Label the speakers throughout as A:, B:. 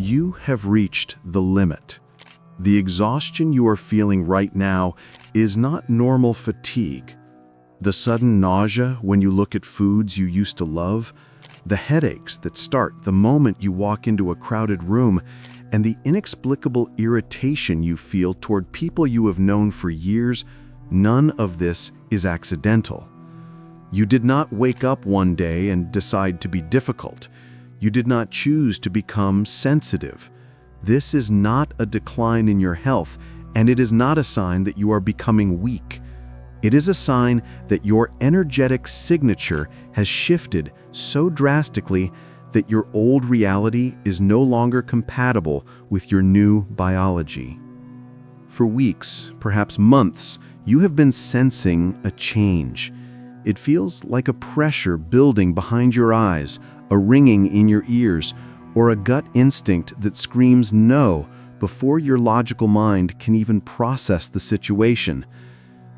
A: You have reached the limit. The exhaustion you are feeling right now is not normal fatigue. The sudden nausea when you look at foods you used to love, the headaches that start the moment you walk into a crowded room, and the inexplicable irritation you feel toward people you have known for years, none of this is accidental. You did not wake up one day and decide to be difficult. You did not choose to become sensitive. This is not a decline in your health, and it is not a sign that you are becoming weak. It is a sign that your energetic signature has shifted so drastically that your old reality is no longer compatible with your new biology. For weeks, perhaps months, you have been sensing a change. It feels like a pressure building behind your eyes, a ringing in your ears, or a gut instinct that screams no before your logical mind can even process the situation.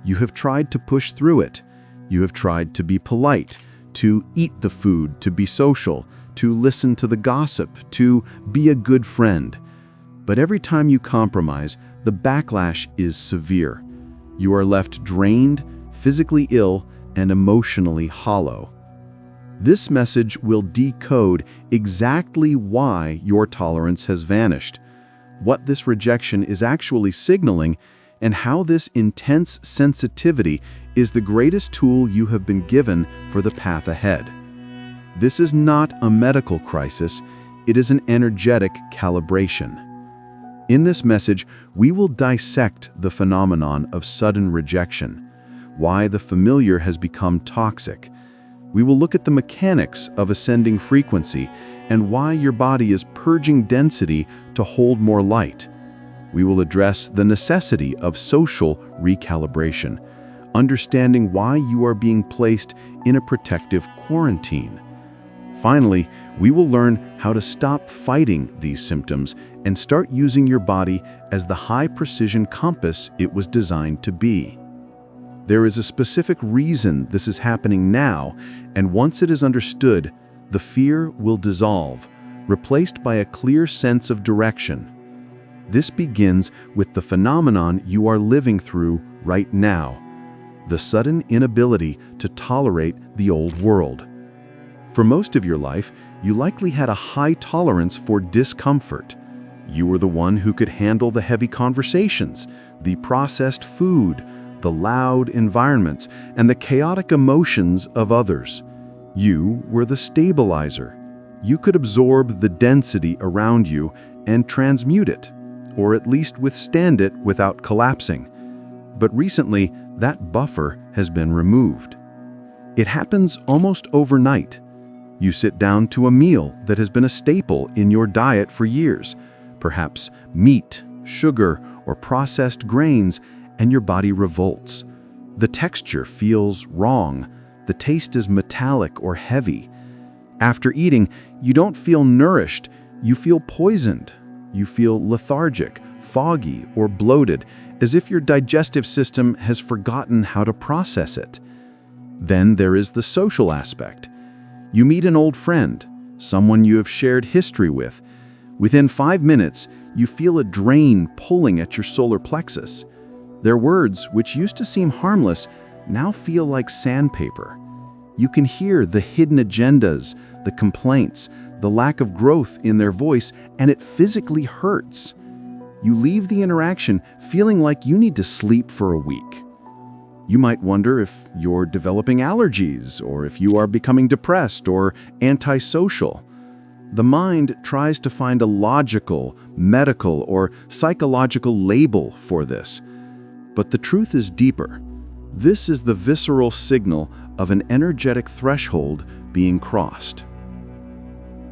A: You have tried to push through it. You have tried to be polite, to eat the food, to be social, to listen to the gossip, to be a good friend. But every time you compromise, the backlash is severe. You are left drained, physically ill, and emotionally hollow. This message will decode exactly why your tolerance has vanished, what this rejection is actually signaling, and how this intense sensitivity is the greatest tool you have been given for the path ahead. This is not a medical crisis, it is an energetic calibration. In this message, we will dissect the phenomenon of sudden rejection, why the familiar has become toxic. We will look at the mechanics of ascending frequency and why your body is purging density to hold more light. We will address the necessity of social recalibration, understanding why you are being placed in a protective quarantine. Finally, we will learn how to stop fighting these symptoms and start using your body as the high-precision compass it was designed to be. There is a specific reason this is happening now, and once it is understood, the fear will dissolve, replaced by a clear sense of direction. This begins with the phenomenon you are living through right now, the sudden inability to tolerate the old world. For most of your life, you likely had a high tolerance for discomfort. You were the one who could handle the heavy conversations, the processed food, the loud environments, and the chaotic emotions of others. You were the stabilizer. You could absorb the density around you and transmute it, or at least withstand it without collapsing. But recently, that buffer has been removed. It happens almost overnight. You sit down to a meal that has been a staple in your diet for years, perhaps meat, sugar, or processed grains, and your body revolts. The texture feels wrong. The taste is metallic or heavy. After eating, you don't feel nourished. You feel poisoned. You feel lethargic, foggy, or bloated, as if your digestive system has forgotten how to process it. Then there is the social aspect. You meet an old friend, someone you have shared history with. Within 5 minutes, you feel a drain pulling at your solar plexus. Their words, which used to seem harmless, now feel like sandpaper. You can hear the hidden agendas, the complaints, the lack of growth in their voice, and it physically hurts. You leave the interaction feeling like you need to sleep for a week. You might wonder if you're developing allergies, or if you are becoming depressed or antisocial. The mind tries to find a logical, medical, or psychological label for this. But the truth is deeper. This is the visceral signal of an energetic threshold being crossed.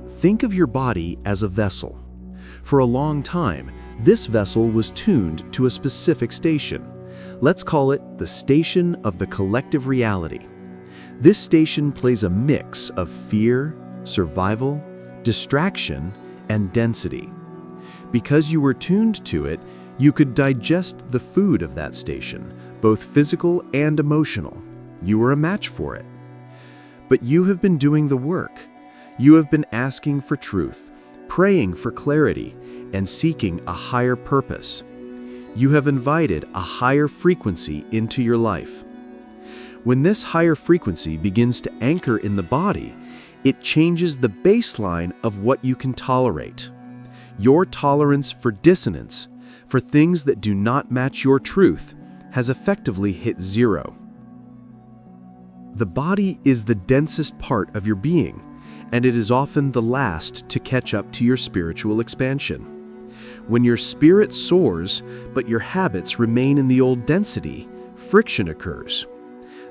B: Think of your body as a vessel. For a long time, this vessel was tuned to a specific station. Let's call it the station of the collective reality. This station plays a mix of fear, survival, distraction, and density. Because you were tuned to it, you could digest the food of that station, both physical and emotional. You were a match for it. But you have been doing the work. You have been asking for truth, praying for clarity and seeking a higher purpose. You have invited a higher frequency into your life. When this higher frequency begins to anchor in the body, it changes the baseline of what you can tolerate. Your tolerance for dissonance, for things that do not match your truth, has effectively hit zero. The body is the densest part of your being, and it is often the last to catch up to your spiritual expansion. When your spirit soars, but your habits remain in the old density, friction occurs.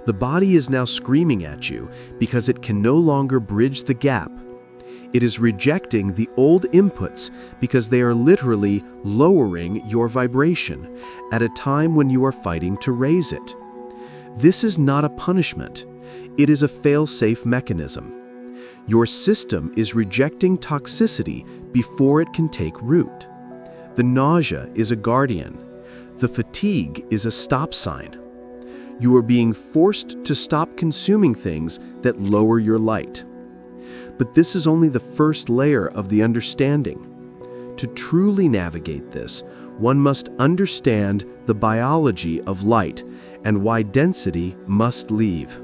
B: The body is now screaming at you because it can no longer bridge the gap. It is rejecting the old inputs because they are literally lowering your vibration at a time when you are fighting to raise it. This is not a punishment. It is a fail-safe mechanism. Your system is rejecting toxicity before it can take root. The nausea is a guardian. The fatigue is a stop sign. You are being forced to stop consuming things that lower your light. But this is only the first layer of the understanding. To truly navigate this, one must understand the biology of light and why density must leave.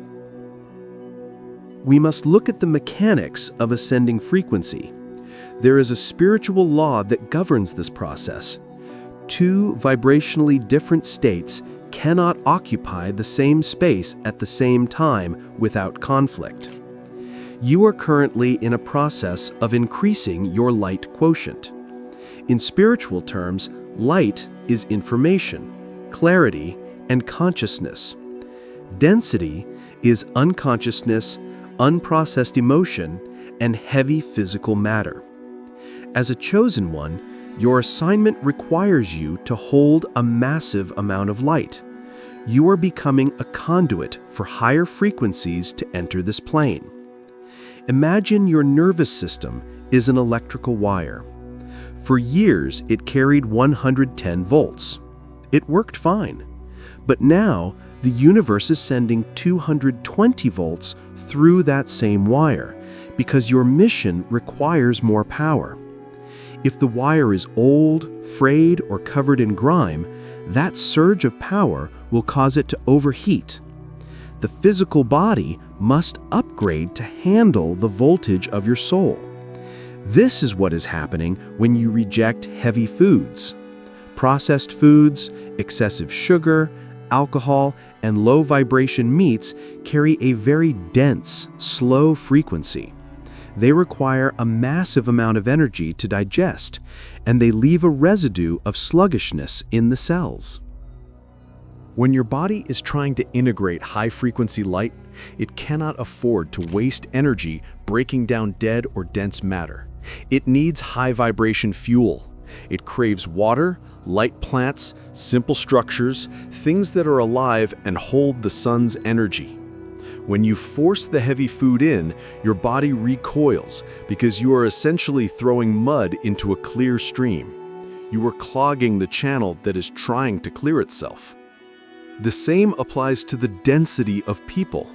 B: We must look at the mechanics of ascending frequency. There is a spiritual law that governs this process. Two vibrationally different states cannot occupy the same space at the same time without conflict. You are currently in a process of increasing your light quotient. In spiritual terms, light is information, clarity, and consciousness. Density is unconsciousness, unprocessed emotion, and heavy physical matter. As a chosen one, your assignment requires you to hold a massive amount of light. You are becoming a conduit for higher frequencies to enter this plane. Imagine your nervous system is an electrical wire. For years, it carried 110 volts. It worked fine. But now, the universe is sending 220 volts through that same wire because your mission requires more power. If the wire is old, frayed, or covered in grime, that surge of power will cause it to overheat. The physical body must upgrade to handle the voltage of your soul. This is what is happening when you reject heavy foods. Processed foods, excessive sugar, alcohol, and low vibration meats carry a very dense, slow frequency. They require a massive amount of energy to digest, and they leave a residue of sluggishness in the cells. When your body is trying to integrate high-frequency light, it cannot afford to waste energy breaking down dead or dense matter. It needs high-vibration fuel. It craves water, light plants, simple structures, things that are alive and hold the sun's energy. When you force the heavy food in, your body recoils because you are essentially throwing mud into a clear stream. You are clogging the channel that is trying to clear itself. The same applies to the density of people.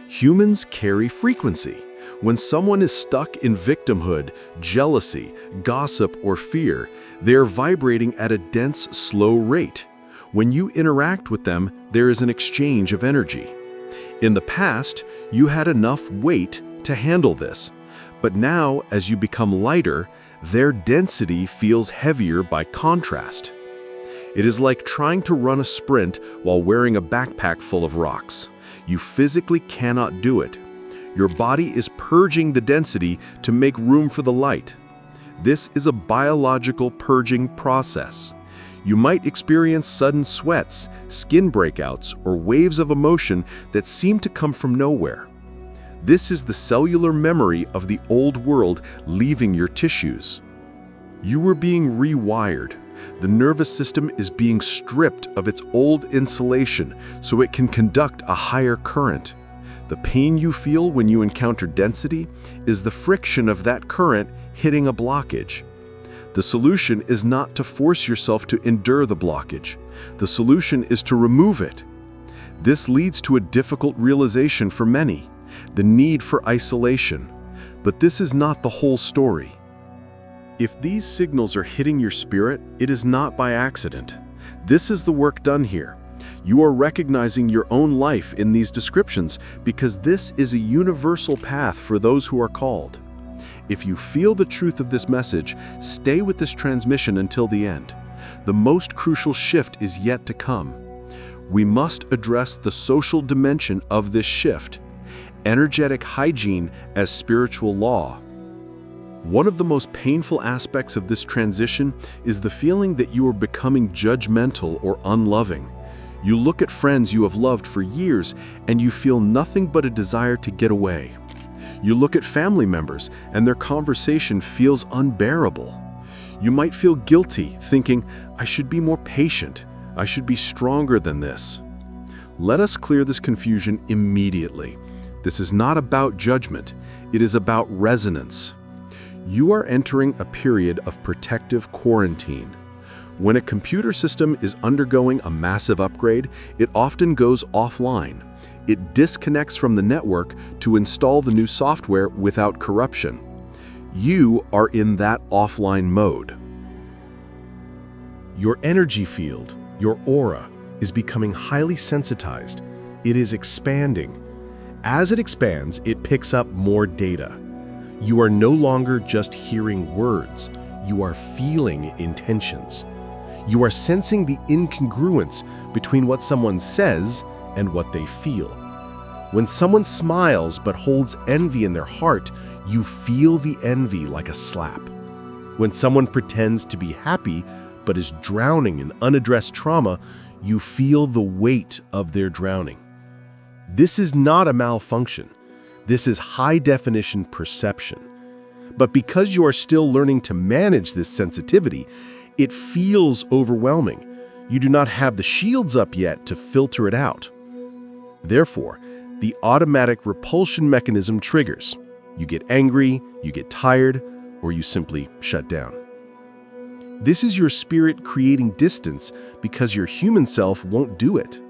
B: Humans carry frequency. When someone is stuck in victimhood, jealousy, gossip, or fear, they are vibrating at a dense, slow rate. When you interact with them, there is an exchange of energy. In the past, you had enough weight to handle this, but now, as you become lighter, their density feels heavier by contrast. It is like trying to run a sprint while wearing a backpack full of rocks. You physically cannot do it. Your body is purging the density to make room for the light. This is a biological purging process. You might experience sudden sweats, skin breakouts, or waves of emotion that seem to come from nowhere. This is the cellular memory of the old world leaving your tissues. You are being rewired. The nervous system is being stripped of its old insulation so it can conduct a higher current. The pain you feel when you encounter density is the friction of that current hitting a blockage. The solution is not to force yourself to endure the blockage. The solution is to remove it. This leads to a difficult realization for many, the need for isolation. But this is not the whole story.
A: If these signals are hitting your spirit, it is not by accident. This is the work done here. You are recognizing your own life in these descriptions because this is a universal path for those who are called. If you feel the truth of this message, stay with this transmission until the end. The most crucial shift is yet to come. We must address the social dimension of this shift, energetic hygiene as spiritual law. One of the most painful aspects of this transition is the feeling that you are becoming judgmental or unloving. You look at friends you have loved for years and you feel nothing but a desire to get away. You look at family members and their conversation feels unbearable. You might feel guilty, thinking, I should be more patient. I should be stronger than this. Let us clear this confusion immediately. This is not about judgment. It is about resonance. You are entering a period of protective quarantine. When a computer system is undergoing a massive upgrade, it often goes offline. It disconnects from the network to install the new software without corruption. You are in that offline mode.
B: Your energy field, your aura, is becoming highly sensitized. It is expanding. As it expands, it picks up more data. You are no longer just hearing words. You are feeling intentions. You are sensing the incongruence between what someone says and what they feel. When someone smiles but holds envy in their heart, you feel the envy like a slap. When someone pretends to be happy but is drowning in unaddressed trauma, you feel the weight of their drowning. This is not a malfunction. This is high-definition perception. But because you are still learning to manage this sensitivity, it feels overwhelming. You do not have the shields up yet to filter it out. Therefore, the automatic repulsion mechanism triggers. You get angry, you get tired, or you simply shut down. This is your spirit creating distance because your human self won't do it.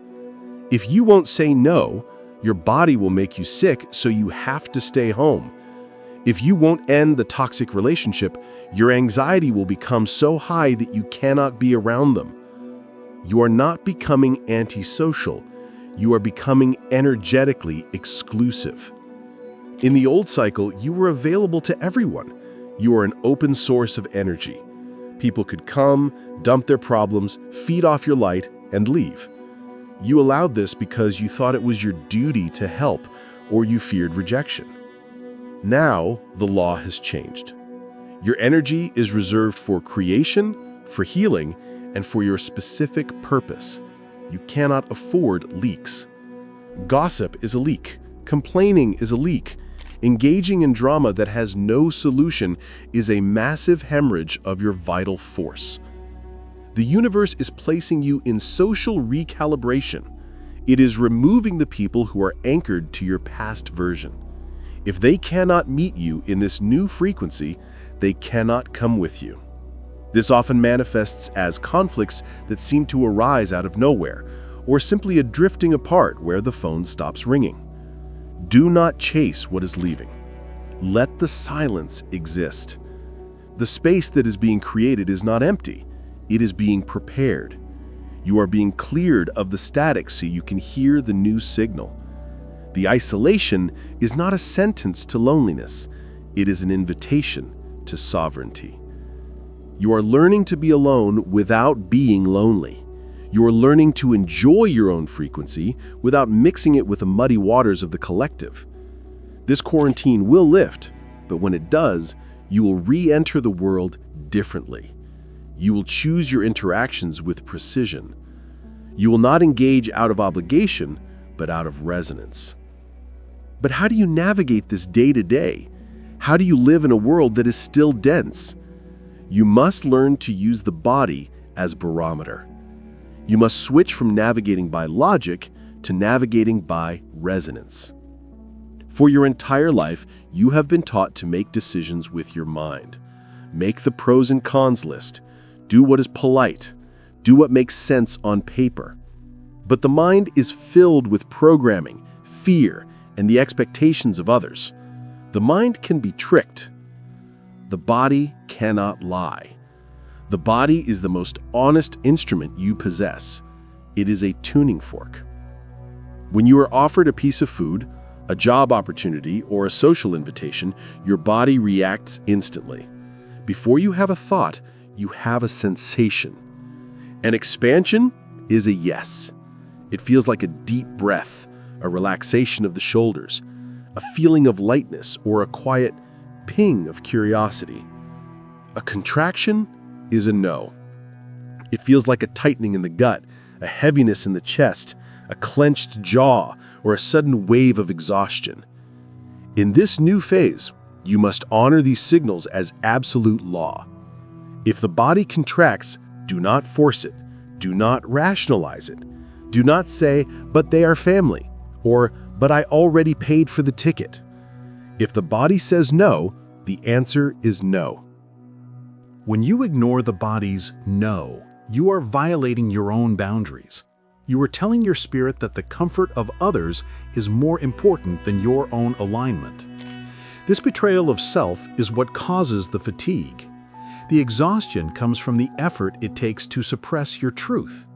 B: If you won't say no, your body will make you sick, so you have to stay home. If you won't end the toxic relationship, your anxiety will become so high that you cannot be around them. You are not becoming antisocial. You are becoming energetically exclusive. In the old cycle, you were available to everyone. You are an open source of energy. People could come, dump their problems, feed off your light, and leave. You allowed this because you thought it was your duty to help, or you feared rejection. Now, the law has changed. Your energy is reserved for creation, for healing, and for your specific purpose. You cannot afford leaks. Gossip is a leak. Complaining is a leak. Engaging in drama that has no solution is a massive hemorrhage of your vital force. The universe is placing you in social recalibration. It is removing the people who are anchored to your past version. If they cannot meet you in this new frequency, they cannot come with you. This often manifests as conflicts that seem to arise out of nowhere, or simply a drifting apart where the phone stops ringing. Do not chase what is leaving. Let the silence exist. The space that is being created is not empty. It is being prepared. You are being cleared of the static so you can hear the new signal. The isolation is not a sentence to loneliness. It is an invitation to sovereignty. You are learning to be alone without being lonely. You are learning to enjoy your own frequency without mixing it with the muddy waters of the collective. This quarantine will lift, but when it does, you will re-enter the world differently. You will choose your interactions with precision. You will not engage out of obligation, but out of resonance. But how do you navigate this day to day? How do you live in a world that is still dense? You must learn to use the body as barometer. You must switch from navigating by logic to navigating by resonance. For your entire life, you have been taught to make decisions with your mind. Make the pros and cons list. Do what is polite. Do what makes sense on paper. But the mind is filled with programming, fear, and the expectations of others. The mind can be tricked.
C: The body cannot lie. The body is the most honest instrument you possess. It is a tuning fork. When you are offered a piece of food, a job opportunity, or a social invitation, your body reacts instantly. Before you have a thought, you have a sensation. An expansion is a yes. It feels like a deep breath, a relaxation of the shoulders, a feeling of lightness, or a quiet ping of curiosity. A contraction is a no. It feels like a tightening in the gut, a heaviness in the chest, a clenched jaw, or a sudden wave of exhaustion. In this new phase, you must honor these signals as absolute law. If the body contracts, do not force it. Do not rationalize it. Do not say, "But they are family," or "But I already paid for the ticket." If the body says no, the answer is no.
A: When you ignore the body's no, you are violating your own boundaries. You are telling your spirit that the comfort of others is more important than your own alignment. This betrayal of self is what causes the fatigue. The exhaustion comes from the effort it takes to suppress your truth.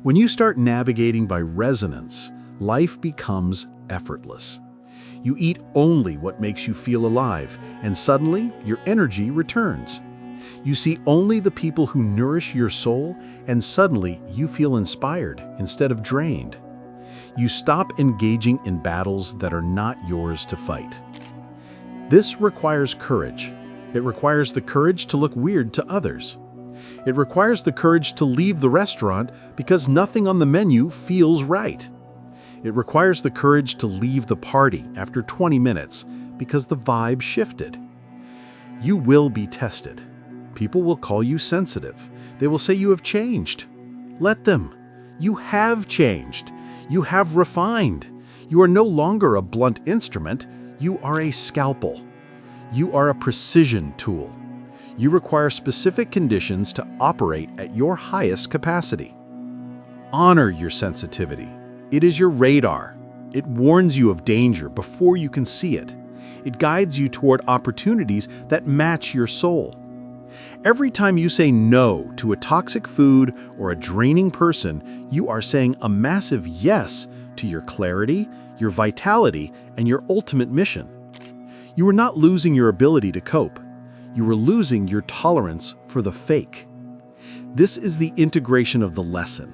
A: When you start navigating by resonance, life becomes effortless. You eat only what makes you feel alive, and suddenly your energy returns. You see only the people who nourish your soul, and suddenly you feel inspired instead of drained. You stop engaging in battles that are not yours to fight. This requires courage. It requires the courage to look weird to others. It requires the courage to leave the restaurant because nothing on the menu feels right. It requires the courage to leave the party after 20 minutes because the vibe shifted. You will be tested. People will call you sensitive. They will say you have changed. Let them. You have changed. You have refined. You are no longer a blunt instrument. You are a scalpel. You are a precision tool. You require specific conditions to operate at your highest capacity. Honor your sensitivity. It is your radar. It warns you of danger before you can see it. It guides you toward opportunities that match your soul. Every time you say no to a toxic food or a draining person, you are saying a massive yes to your clarity, your vitality, and your ultimate mission. You are not losing your ability to cope. You are losing your tolerance for the fake. This is the integration of the lesson.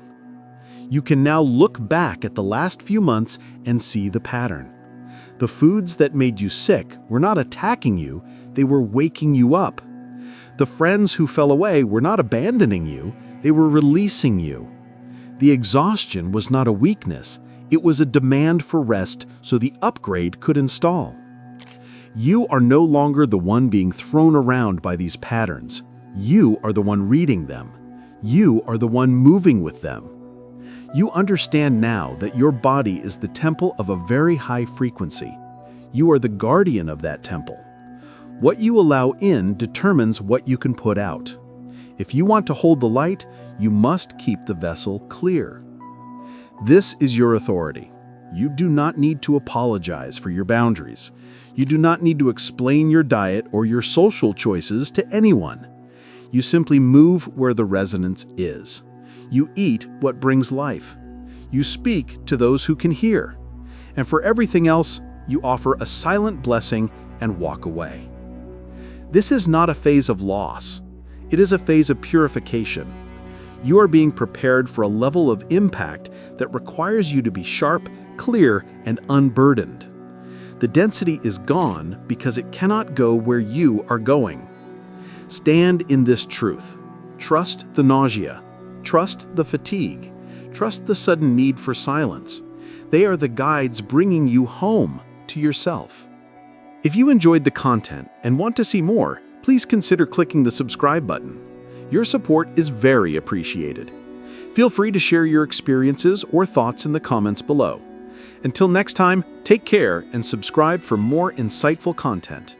A: You can now look back at the last few months and see the pattern. The foods that made you sick were not attacking you, they were waking you up. The friends who fell away were not abandoning you, they were releasing you. The exhaustion was not a weakness, it was a demand for rest so the upgrade could install. You are no longer the one being thrown around by these patterns. You are the one reading them. You are the one moving with them. You understand now that your body is the temple of a very high frequency. You are the guardian of that temple. What you allow in determines what you can put out. If you want to hold the light, you must keep the vessel clear. This is your authority. You do not need to apologize for your boundaries. You do not need to explain your diet or your social choices to anyone. You simply move where the resonance is. You eat what brings life. You speak to those who can hear. And for everything else, you offer a silent blessing and walk away. This is not a phase of loss. It is a phase of purification. You are being prepared for a level of impact that requires you to be sharp, clear, and unburdened. The density is gone because it cannot go where you are going. Stand in this truth. Trust the nausea. Trust the fatigue. Trust the sudden need for silence. They are the guides bringing you home to yourself. If you enjoyed the content and want to see more, please consider clicking the subscribe button. Your support is very appreciated. Feel free to share your experiences or thoughts in the comments below. Until next time, take care and subscribe for more insightful content.